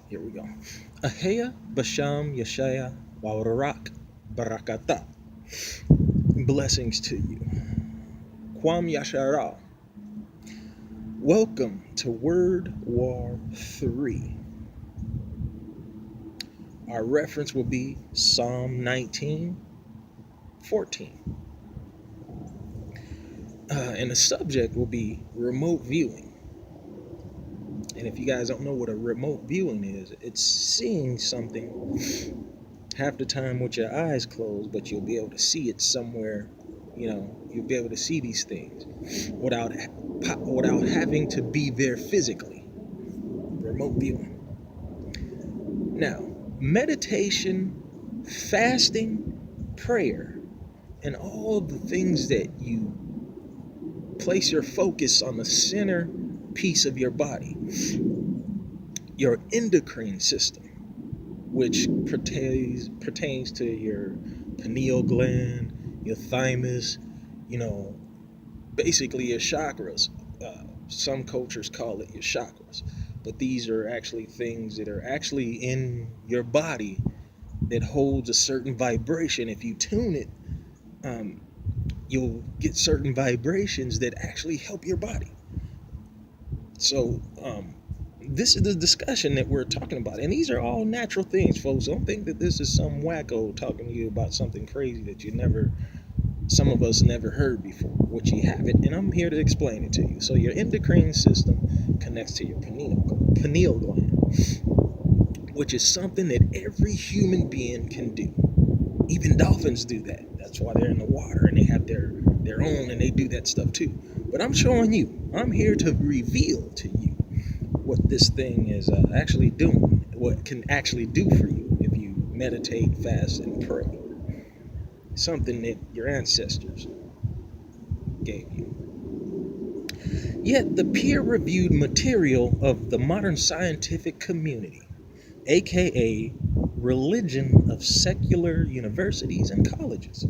Here we go. Ahayah, Bahasham, Yashiya, Barak, Barakatah. Blessings to you. Kwam Yashar'AL. Welcome to Word War 3. Our reference will be Psalm 19:14. And the subject will be remote viewing. And if you guys don't know what a remote viewing is, it's seeing something half the time with your eyes closed, but you'll be able to see it somewhere. You'll be able to see these things without having to be there physically. Remote viewing. Now, meditation, fasting, prayer, and all the things that you place your focus on the center piece of your body, your endocrine system, which pertains to your pineal gland, your thymus, basically your chakras. Some cultures call it your chakras, but these are actually things that are actually in your body that holds a certain vibration. If you tune it, you'll get certain vibrations that actually help your body. So this is the discussion that we're talking about, and these are all natural things, folks. Don't think that this is some wacko talking to you about something crazy that some of us never heard before, which you haven't, and I'm here to explain it to you. So your endocrine system connects to your pineal gland, which is something that every human being can do. Even dolphins do that. That's why they're in the water and they have their own, and they do that stuff too. But I'm showing you, I'm here to reveal to you what this thing is actually doing, what it can actually do for you if you meditate, fast, and pray. Something that your ancestors gave you. Yet the peer-reviewed material of the modern scientific community, aka religion of secular universities and colleges,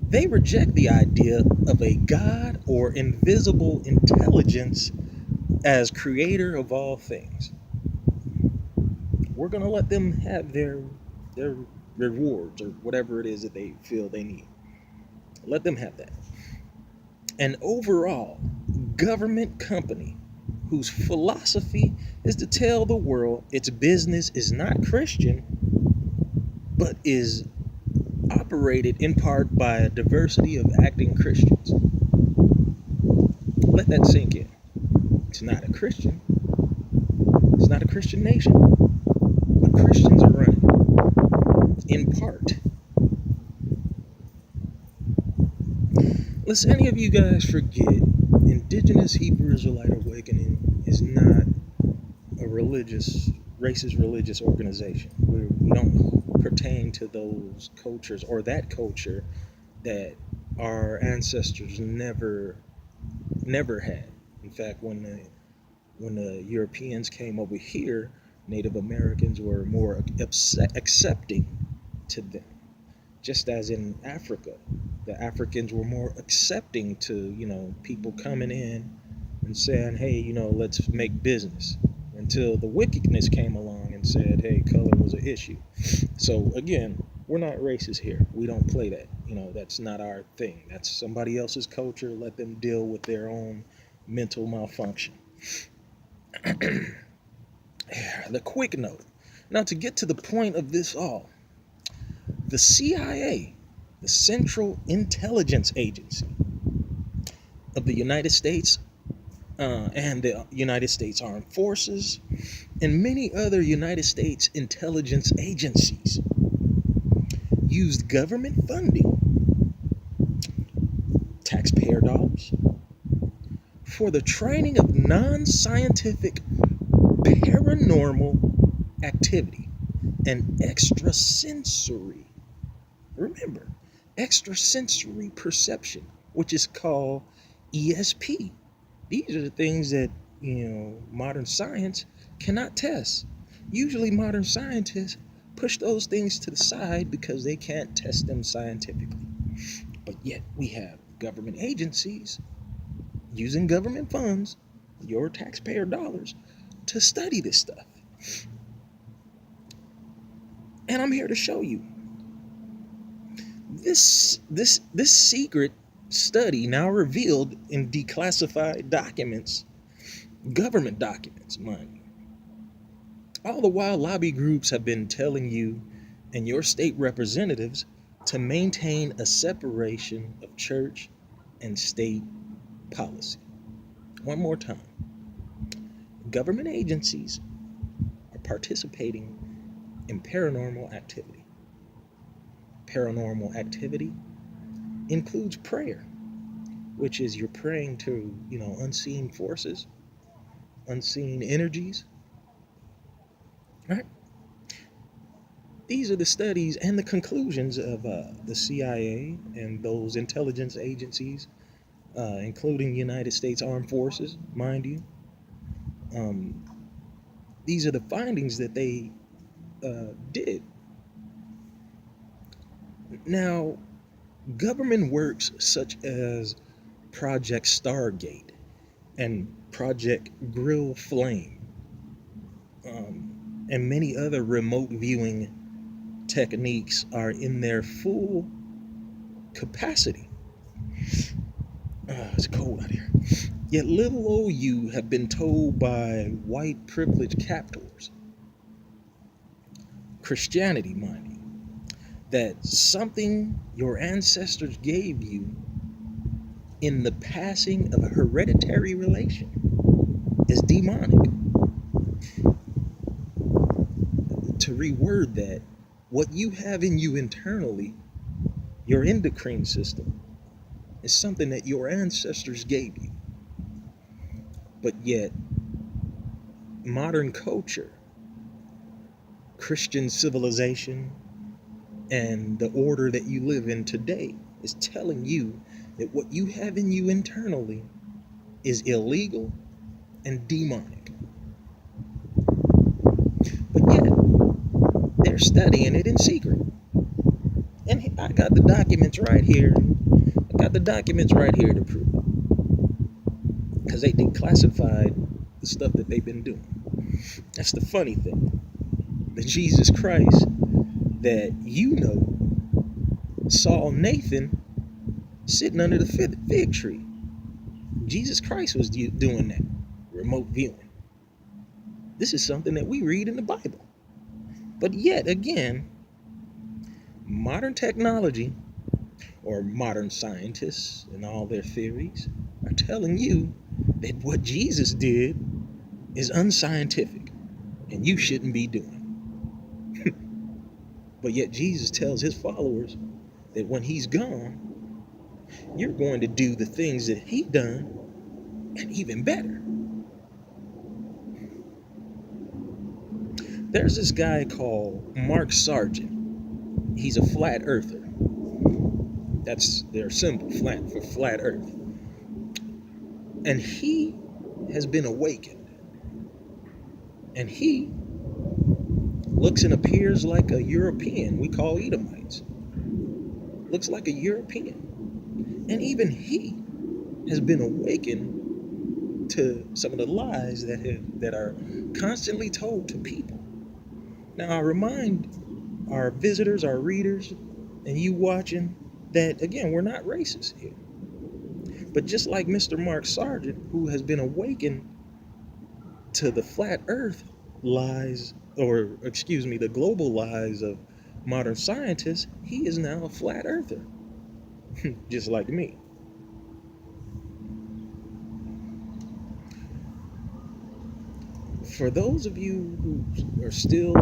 they reject the idea of a God or invisible intelligence as creator of all things. We're going to let them have their rewards or whatever it is that they feel they need. Let them have that. An overall government company whose philosophy is to tell the world its business is not Christian, but is operated in part by a diversity of acting Christians. Let that sink in. It's not a Christian. It's not a Christian nation. But Christians are running in part. Lest any of you guys forget, Indigenous Hebrew Israelite Awakening is not a racist religious organization. We don't pertain to those cultures or that culture that our ancestors never had. In fact, when the Europeans came over here, Native Americans were more accepting to them. Just as in Africa, the Africans were more accepting to, people coming in and saying, hey, let's make business, until the wickedness came along and said, hey, color was an issue. So again, we're not racist here. We don't play that. That's not our thing. That's somebody else's culture. Let them deal with their own mental malfunction. The quick note. Now, to get to the point of this all, the CIA, the Central Intelligence Agency of the United States, and the United States Armed Forces, and many other United States intelligence agencies used government funding, taxpayer dollars, for the training of non-scientific paranormal activity and extrasensory, remember, extrasensory perception, which is called ESP. These are the things that, modern science cannot test. Usually modern scientists push those things to the side because they can't test them scientifically. But yet we have government agencies using government funds, your taxpayer dollars, to study this stuff. And I'm here to show you this secret study now revealed in declassified documents, government documents, mind you. All the while, lobby groups have been telling you and your state representatives to maintain a separation of church and state policy. One more time. Government agencies are participating in paranormal activity. Paranormal activity includes prayer, which is you're praying to, unseen forces, unseen energies, right? These are the studies and the conclusions of the CIA and those intelligence agencies, including the United States Armed Forces, mind you. These are the findings that they did. Now, government works such as Project Stargate and Project Grill Flame, and many other remote viewing techniques are in their full capacity. It's cold out here. Yet little old you have been told by white privileged captors, Christianity, mind you, that something your ancestors gave you in the passing of a hereditary relation is demonic. To reword that, what you have in you internally, your endocrine system, is something that your ancestors gave you. But yet, modern culture, Christian civilization, and the order that you live in today is telling you that what you have in you internally is illegal and demonic. But yet, they're studying it in secret. And I got the documents right here. To prove it. Because they declassified the stuff that they've been doing. That's the funny thing. The Jesus Christ that saw Nathan sitting under the fig tree. Jesus Christ was doing that, remote viewing. This is something that we read in the Bible. But yet again, modern technology or modern scientists and all their theories are telling you that what Jesus did is unscientific and you shouldn't be doing. But yet Jesus tells his followers that when he's gone, you're going to do the things that he done and even better. There's this guy called Mark Sargeant. He's a flat earther. That's their symbol, for flat earth. And he has been awakened. And he looks and appears like a European. We call Edomites. Looks like a European. And even he has been awakened to some of the lies that are constantly told to people. Now, I remind our visitors, our readers, and you watching that, again, we're not racist here. But just like Mr. Mark Sargeant, who has been awakened to the flat earth lies, the global lies of modern scientists, he is now a flat earther, just like me. For those of you who are still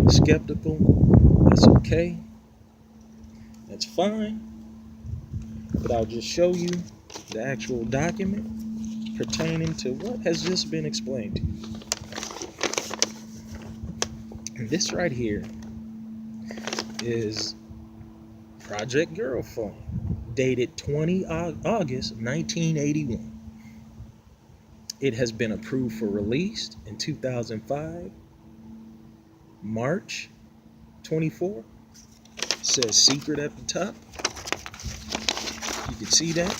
skeptical, that's okay. That's fine. But I'll just show you the actual document pertaining to what has just been explained to you. And this right here is Project Girlfriend, dated 20 August 1981. It has been approved for release in 2005, March 24. It says secret at the top. You can see that.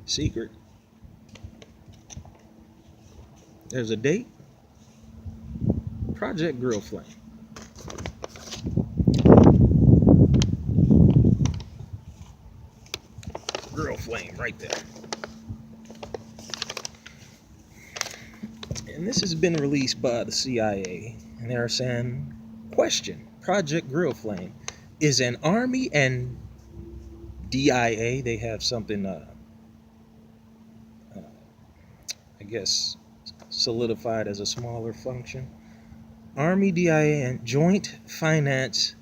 Secret. There's a date. Project Grill Flame. Grill Flame right there. And this has been released by the CIA. And they're saying, question, Project Grill Flame is an Army and DIA. They have something, I guess, solidified as a smaller function. Army, DIA, and joint finance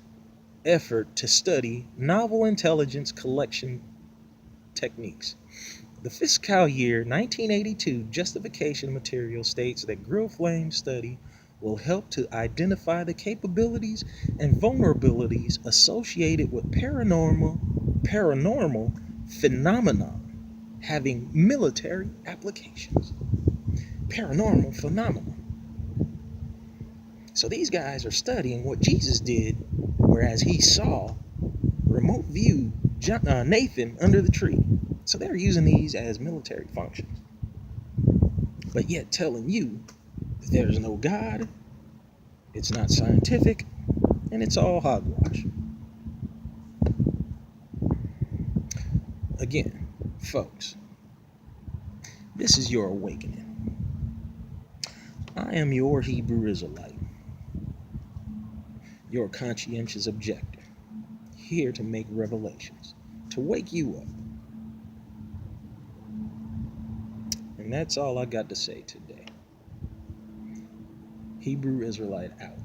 effort to study novel intelligence collection techniques. The fiscal year 1982 justification material states that Grill Flame study will help to identify the capabilities and vulnerabilities associated with paranormal phenomenon having military applications. Paranormal phenomenon. So these guys are studying what Jesus did, whereas he saw remote view Nathan under the tree. So they're using these as military functions. But yet telling you that there's no God, it's not scientific, and it's all hogwash. Again, folks, this is your awakening. I am your Hebrew Israelite, your conscientious objector, here to make revelations, to wake you up. And that's all I got to say today. Hebrew Israelite out.